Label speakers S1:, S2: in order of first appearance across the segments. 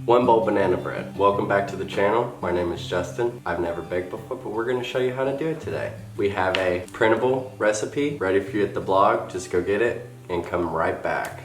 S1: 1 bowl banana bread. Welcome back to the channel. My name is Justin. I've never baked before, but we're gonna show you how to do it today. We have a printable recipe ready for you at the blog. Just go get it and come right back.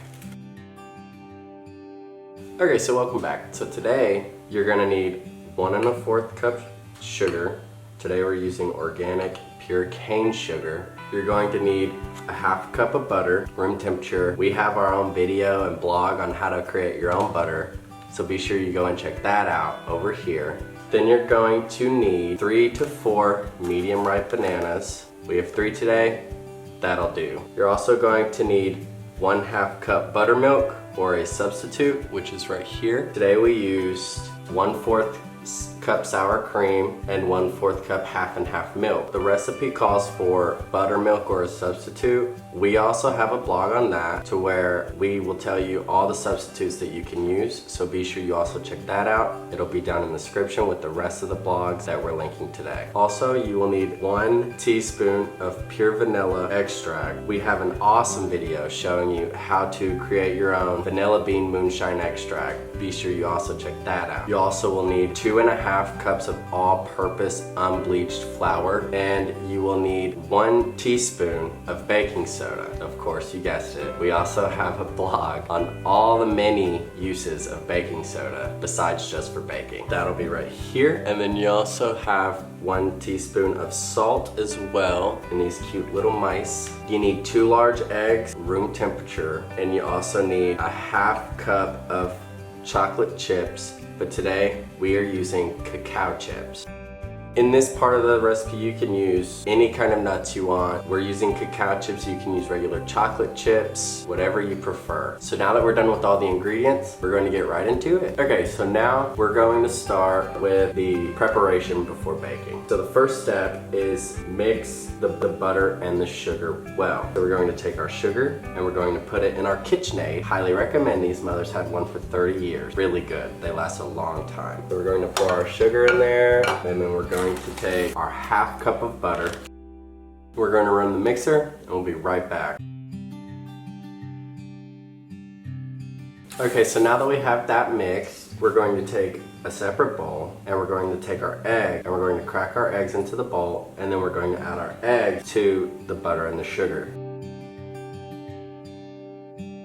S1: Okay, so welcome back. So today you're gonna need 1 1/4 cup sugar. Today we're using organic pure cane sugar. You're going to need a 1/2 cup of butter, room temperature. We have our own video and blog on how to create your own butter, so be sure you go and check that out over here. Then you're going to need 3 to 4 medium ripe bananas. We have 3 today, that'll do. You're also going to need 1/2 cup buttermilk or a substitute, which is right here. Today we used 1/4 cup sour cream and 1/4 cup half and half milk. The recipe calls for buttermilk or a substitute. We also have a blog on that to where we will tell you all the substitutes that you can use, so be sure you also check that out. It'll be down in the description with the rest of the blogs that we're linking today. Also, you will need 1 teaspoon of pure vanilla extract. We have an awesome video showing you how to create your own vanilla bean moonshine extract. Be sure you also check that out. You also will need 2 1/2 cups of all-purpose unbleached flour, and you will need 1 teaspoon of baking soda. Of course, you guessed it. We also have a blog on all the many uses of baking soda besides just for baking. That'll be right here. And then you also have 1 teaspoon of salt as well, and these cute little mice. You need 2 large eggs, room temperature, and you also need a 1/2 cup of chocolate chips, but today we are using cacao chips. In this part of the recipe, you can use any kind of nuts you want. We're using cacao chips. You can use regular chocolate chips, whatever you prefer. So now that we're done with all the ingredients, we're going to get right into it. Okay, so now we're going to start with the preparation before baking. So the first step is mix the butter and the sugar well. So we're going to take our sugar and we're going to put it in our KitchenAid. Highly recommend these. Mother's had one for 30 years. Really good. They last a long time. So we're going to pour our sugar in there, and then we're going to take our 1/2 cup of butter. We're going to run the mixer and we'll be right back. Okay, so now that we have that mixed, we're going to take a separate bowl and we're going to take our egg and we're going to crack our eggs into the bowl, and then we're going to add our egg to the butter and the sugar.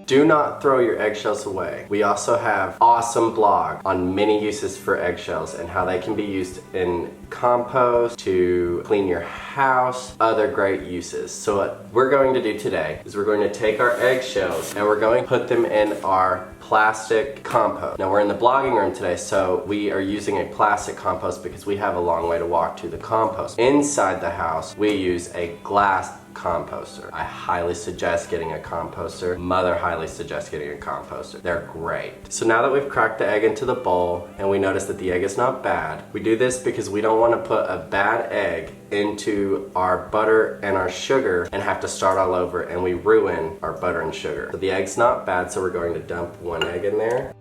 S1: Do not throw your eggshells away. We also have awesome blog on many uses for eggshells and how they can be used in compost, to clean your house, other great uses. So what we're going to do today is we're going to take our eggshells and we're going to put them in our plastic compost. Now we're in the blogging room today, so we are using a plastic compost because we have a long way to walk to the compost. Inside the house, we use a glass composter. I highly suggest getting a composter. Mother highly suggests getting a composter. They're great. So now that we've cracked the egg into the bowl and we notice that the egg is not bad, we do this because we don't want to put a bad egg into our butter and our sugar and have to start all over and we ruin our butter and sugar. So the egg's not bad, so we're going to dump 1 egg in there,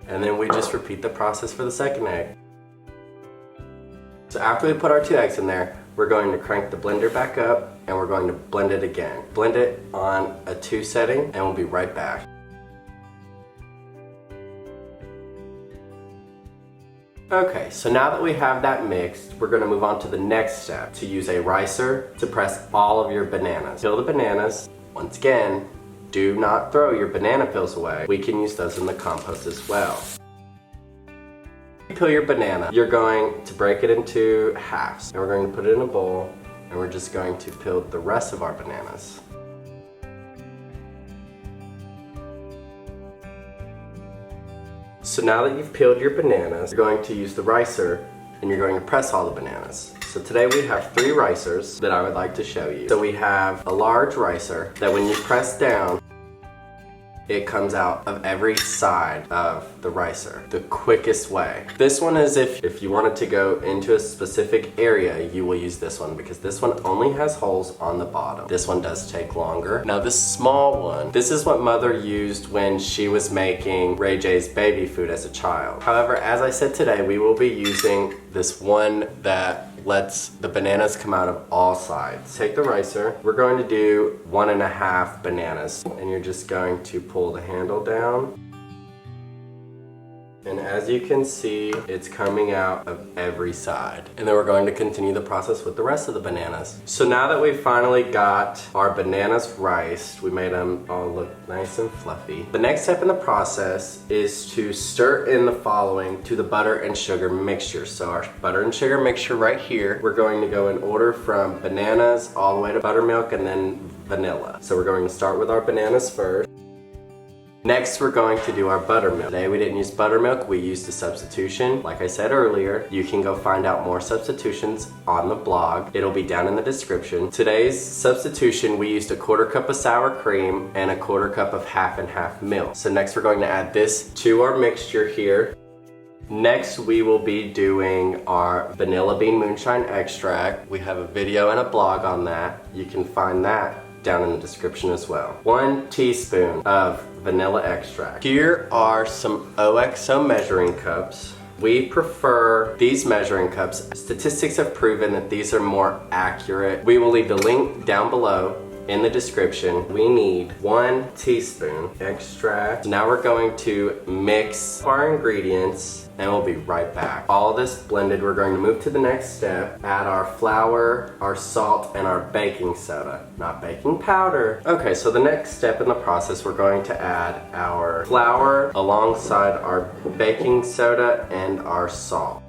S1: and then we just repeat the process for the second egg. So after we put our 2 eggs in there, we're going to crank the blender back up and we're going to blend it again. Blend it on a 2 setting and we'll be right back. Okay, so now that we have that mixed, we're going to move on to the next step, to use a ricer to press all of your bananas. Peel the bananas. Once again, do not throw your banana peels away. We can use those in the compost as well. Peel your banana. You're going to break it into halves, and we're going to put it in a bowl, and we're just going to peel the rest of our bananas. So now that you've peeled your bananas, you're going to use the ricer and you're going to press all the bananas. So today we have 3 ricers that I would like to show you. So we have a large ricer that when you press down, it comes out of every side of the ricer the quickest way. This one is if you wanted to go into a specific area, you will use this one because this one only has holes on the bottom. This one does take longer. Now this small one, this is what Mother used when she was making Ray J's baby food as a child. However, as I said today, we will be using this one that lets the bananas come out of all sides. Take the ricer. We're going to do 1.5 bananas, and you're just going to pull the handle down And as you can see, it's coming out of every side. And then we're going to continue the process with the rest of the bananas. So now that we've finally got our bananas riced, we made them all look nice and fluffy. The next step in the process is to stir in the following to the butter and sugar mixture. So our butter and sugar mixture right here, we're going to go in order from bananas all the way to buttermilk and then vanilla. So we're going to start with our bananas first. Next, we're going to do our buttermilk. Today we didn't use buttermilk, we used a substitution. Like I said earlier, you can go find out more substitutions on the blog. It'll be down in the description. Today's substitution, we used a 1/4 cup of sour cream and a 1/4 cup of half and half milk. So next we're going to add this to our mixture here. Next, we will be doing our vanilla bean moonshine extract. We have a video and a blog on that. You can find that down in the description as well. 1 teaspoon of vanilla extract. Here are some OXO measuring cups. We prefer these measuring cups. Statistics have proven that these are more accurate. We will leave the link down below in the description. We need 1 teaspoon extract. Now we're going to mix our ingredients and we'll be right back. All this blended, we're going to move to the next step. Add our flour, our salt, and our baking soda, not baking powder. Okay, so the next step in the process, we're going to add our flour alongside our baking soda and our salt.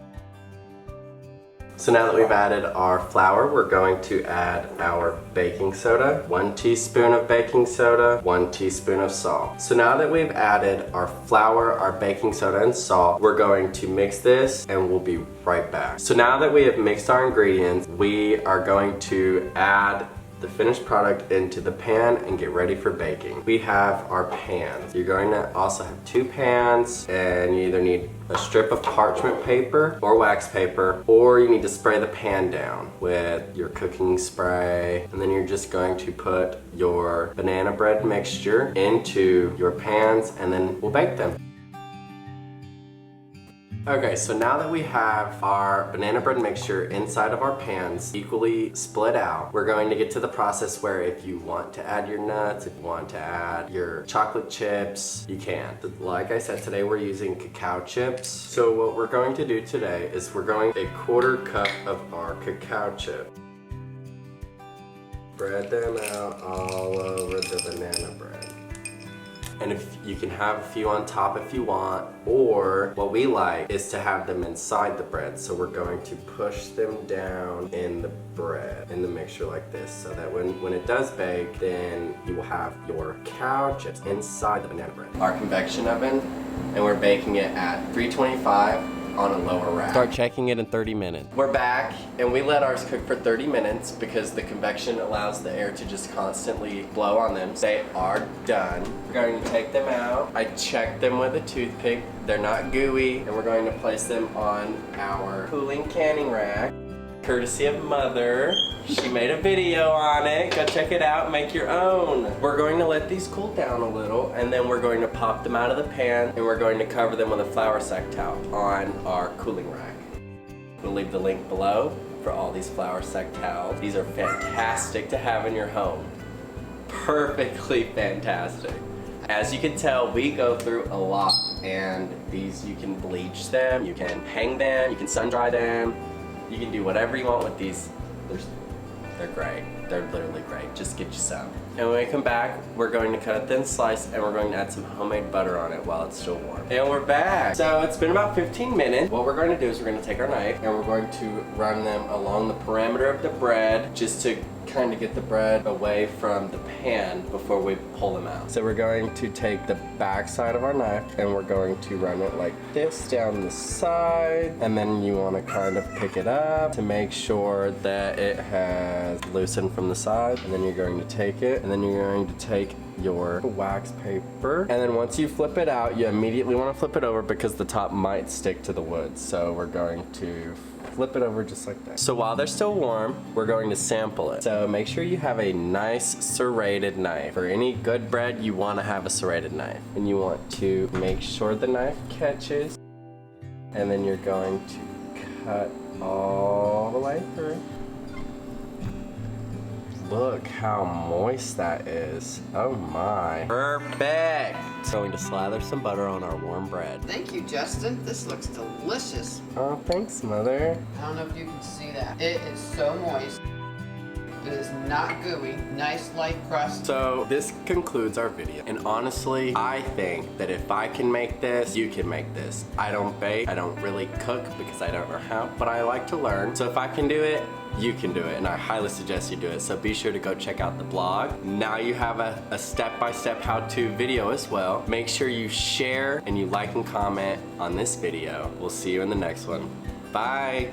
S1: So now that we've added our flour, we're going to add our baking soda, 1 teaspoon of baking soda, 1 teaspoon of salt. So now that we've added our flour, our baking soda, and salt, we're going to mix this and we'll be right back. So now that we have mixed our ingredients, we are going to add the finished product into the pan and get ready for baking. We have our pans. You're going to also have 2 pans, and you either need a strip of parchment paper or wax paper, or you need to spray the pan down with your cooking spray. And then you're just going to put your banana bread mixture into your pans and then we'll bake them. Okay, so now that we have our banana bread mixture inside of our pans equally split out, we're going to get to the process where if you want to add your nuts, if you want to add your chocolate chips, you can. Like I said, today we're using cacao chips. So what we're going to do today is we're going to 1/4 cup of our cacao chip. Spread them out all over the banana bread. And if you can have a few on top if you want, or what we like is to have them inside the bread. So we're going to push them down in the bread, in the mixture like this, so that when it does bake, then you will have your cacao chips inside the banana bread. Our convection oven, and we're baking it at 325 on a lower rack. Start checking it in 30 minutes. We're back, and we let ours cook for 30 minutes because the convection allows the air to just constantly blow on them. They are done. We're going to take them out. I checked them with a toothpick. They're not gooey, and we're going to place them on our cooling canning rack. Courtesy of Mother. She made a video on it. Go check it out and make your own. We're going to let these cool down a little, and then we're going to pop them out of the pan, and we're going to cover them with a flour sack towel on our cooling rack. We'll leave the link below for all these flour sack towels. These are fantastic to have in your home. Perfectly fantastic. As you can tell, we go through a lot, and these, you can bleach them, you can hang them, you can sun dry them. You can do whatever you want with these. They're great. They're literally great. Just get you some. And when we come back, we're going to cut a thin slice and we're going to add some homemade butter on it while it's still warm. And we're back. So it's been about 15 minutes. What we're going to do is we're going to take our knife and we're going to run them along the perimeter of the bread just to kind of get the bread away from the pan before we pull them out. So we're going to take the back side of our knife and we're going to run it like this down the side, and then you want to kind of pick it up to make sure that it has loosened from the side, and then you're going to take it, and then you're going to take your wax paper, and then once you flip it out, you immediately want to flip it over because the top might stick to the wood. So we're going to flip it over just like that. So while they're still warm, we're going to sample it. So make sure you have a nice serrated knife. For any good bread, you want to have a serrated knife. And you want to make sure the knife catches. And then you're going to cut all the way through. Look how moist that is. Oh my. Perfect. Going to slather some butter on our warm bread.
S2: Thank you, Justin. This looks delicious.
S1: Oh, thanks, Mother.
S2: I don't know if you can see that. It is so moist. It is not gooey. Nice light crust.
S1: So this concludes our video. And honestly, I think that if I can make this, you can make this. I don't bake. I don't really cook because I don't know how, but I like to learn. So if I can do it, you can do it, and I highly suggest you do it. So be sure to go check out the blog. Now you have a step-by-step how-to video as well. Make sure you share and you like and comment on this video. We'll see you in the next one. Bye.